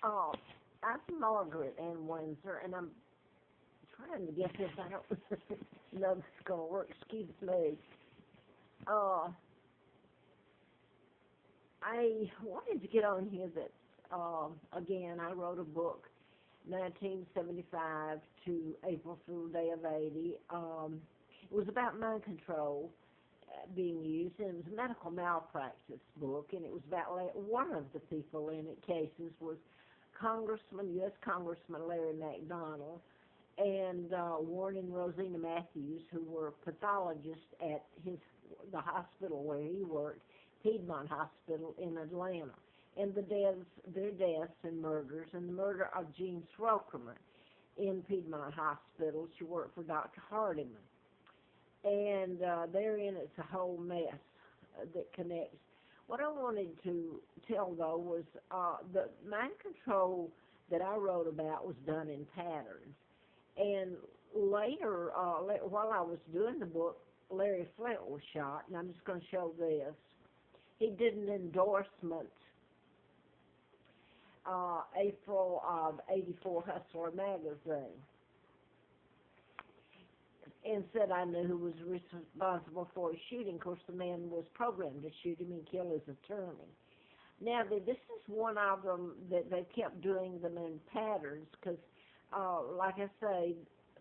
Uh, I'm Margaret Ann Windsor, and I'm trying to get this. I don't know if it's going to work. Excuse me. Uh, I wanted to get on here that, again, I wrote a book, 1975 to April Fool Day of 80. It was about mind control being used, and it was a medical malpractice book, and it was about one of the people in it cases was U.S. Congressman Larry McDonald, and Warren and Rosina Matthews, who were pathologists at the hospital where he worked, Piedmont Hospital in Atlanta, and their deaths and murders, and the murder of Jean Srokerman in Piedmont Hospital. She worked for Dr. Hardiman, and therein it's a whole mess that connects. What I wanted to tell, though, was the mind control that I wrote about was done in patterns. And later, while I was doing the book, Larry Flint was shot, and I'm just going to show this. He did an endorsement, April of '84 Hustler magazine, and said I knew who was responsible for his shooting. Of course, the man was programmed to shoot him and kill his attorney. Now, this is one of them that they kept doing them in patterns because, like I say,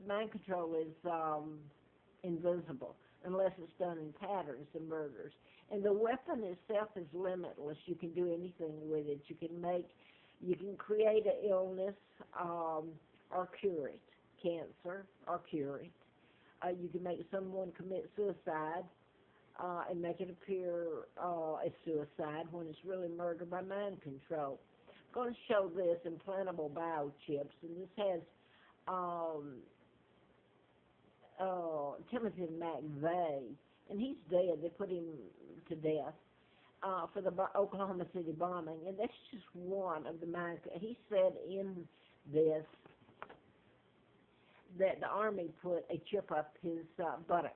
mind control is invisible unless it's done in patterns and murders. And the weapon itself is limitless. You can do anything with it. You can create an illness or cure it, cancer or cure it. You can make someone commit suicide and make it appear as suicide when it's really murder by mind control. I'm going to show this implantable biochips, and this has Timothy McVeigh, and he's dead. They put him to death for the Oklahoma City bombing, and that's just one of the mind. He said in this that the Army put a chip up his buttocks.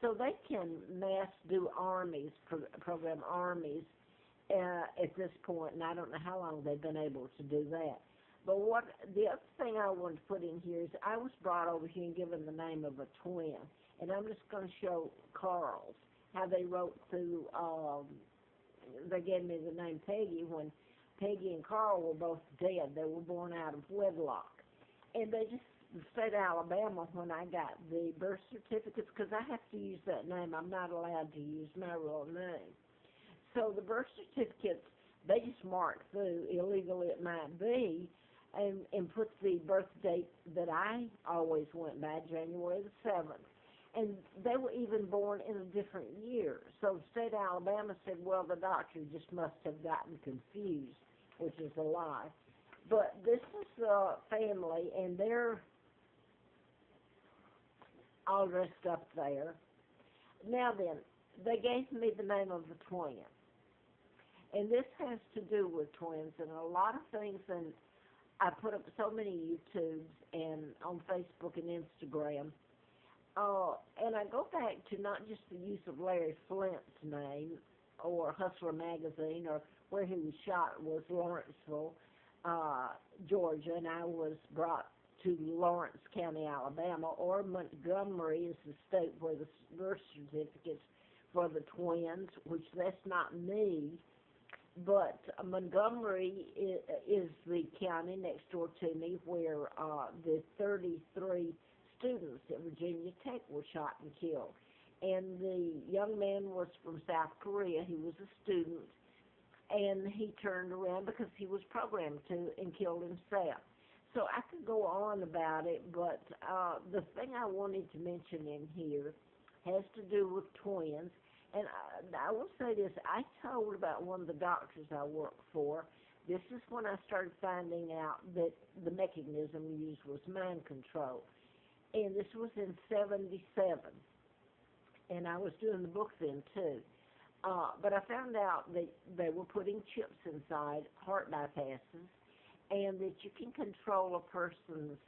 So they can mass do armies, program armies at this point, and I don't know how long they've been able to do that. But the other thing I wanted to put in here is I was brought over here and given the name of a twin, and I'm just going to show Carl's, how they wrote through, they gave me the name Peggy when Peggy and Carl were both dead. They were born out of wedlock. And the state of Alabama, when I got the birth certificates, because I have to use that name. I'm not allowed to use my real name. So the birth certificates, they just mark through, illegal it might be, and put the birth date that I always went by, January the 7th. And they were even born in a different year. So the state of Alabama said, well, the doctor just must have gotten confused, which is a lie. But this is a family, and they're all dressed up there. Now then, they gave me the name of the twin. And this has to do with twins and a lot of things, and I put up so many YouTubes and on Facebook and Instagram. And I go back to not just the use of Larry Flint's name or Hustler magazine, or where he was shot was Lawrenceville, Georgia, and I was brought to Lawrence County, Alabama, or Montgomery is the state where the birth certificates for the twins, which that's not me, but Montgomery is the county next door to me where the 33 students at Virginia Tech were shot and killed. And the young man was from South Korea. He was a student, and he turned around because he was programmed to and killed himself. So I could go on about it, but the thing I wanted to mention in here has to do with twins. And I will say this, I told about one of the doctors I worked for. This is when I started finding out that the mechanism used was mind control. And this was in '77. And I was doing the book then, too. But I found out that they were putting chips inside heart bypasses, and that you can control a person's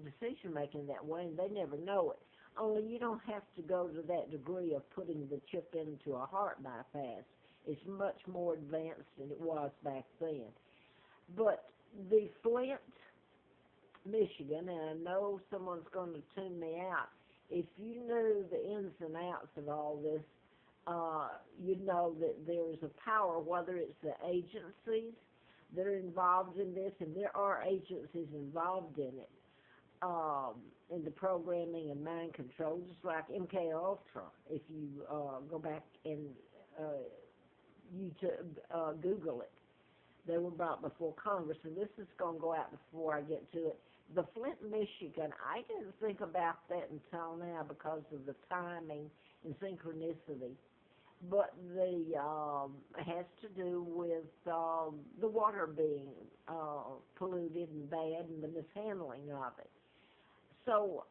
decision-making that way, and they never know it. Only you don't have to go to that degree of putting the chip into a heart bypass. It's much more advanced than it was back then. But the Flint, Michigan, and I know someone's going to tune me out. If you knew the ins and outs of all this, you'd know that there's a power, whether it's the agencies that are involved in this, and there are agencies involved in it, in the programming and mind control, just like MK Ultra. If you go back and YouTube, Google it, they were brought before Congress, and this is going to go out before I get to it. The Flint, Michigan, I didn't think about that until now because of the timing and synchronicity. But the has to do with the water being polluted and bad and the mishandling of it. So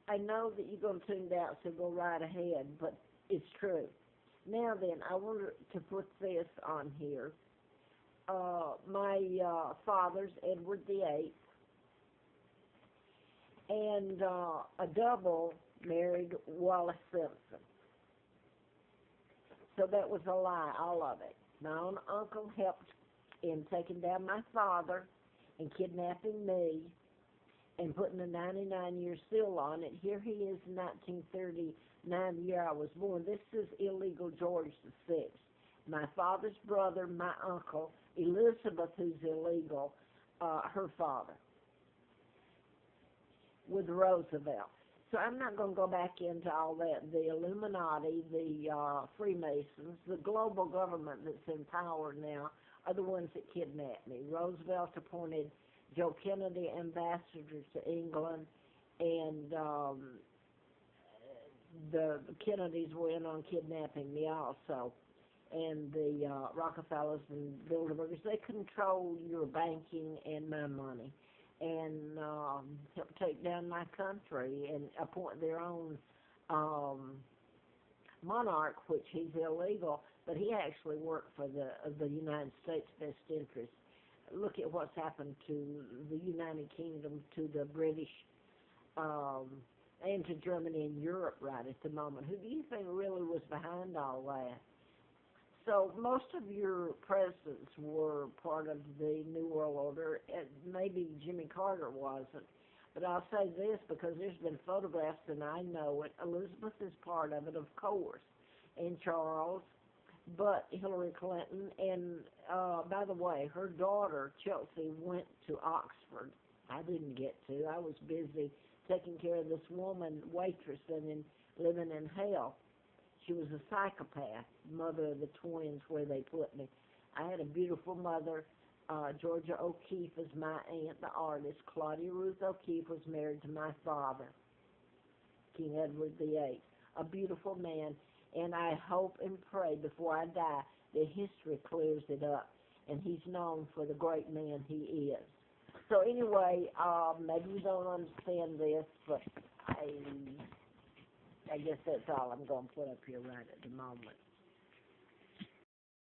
I know that you're going to tune out, so go right ahead, but it's true. Now then, I wanted to put this on here. My father's Edward VIII, and a double married Wallace Simpson. So that was a lie, all of it. My own uncle helped in taking down my father and kidnapping me and putting a 99-year seal on it. Here he is in 1939, the year I was born. This is illegal George VI. My father's brother, my uncle, Elizabeth, who's illegal, her father, with Roosevelt. So I'm not going to go back into all that. The Illuminati, the Freemasons, the global government that's in power now are the ones that kidnapped me. Roosevelt appointed Joe Kennedy ambassador to England, and the Kennedys were in on kidnapping me also. And the Rockefellers and Bilderbergers, they control your banking and my money, and help take down my country and appoint their own monarch, which he's illegal, but he actually worked for the United States' best interest. Look at what's happened to the United Kingdom, to the British, and to Germany and Europe right at the moment. Who do you think really was behind all that? So most of your presidents were part of the New World Order. Maybe Jimmy Carter wasn't. But I'll say this because there's been photographs and I know it. Elizabeth is part of it, of course, and Charles, but Hillary Clinton. And by the way, her daughter, Chelsea, went to Oxford. I didn't get to. I was busy taking care of this woman, waitressing and living in hell. She was a psychopath, mother of the twins where they put me. I had a beautiful mother. Georgia O'Keeffe is my aunt, the artist. Claudia Ruth O'Keeffe was married to my father, King Edward VIII, a beautiful man. And I hope and pray before I die that history clears it up and he's known for the great man he is. So anyway, maybe you don't understand this, but I guess that's all I'm going to put up here right at the moment.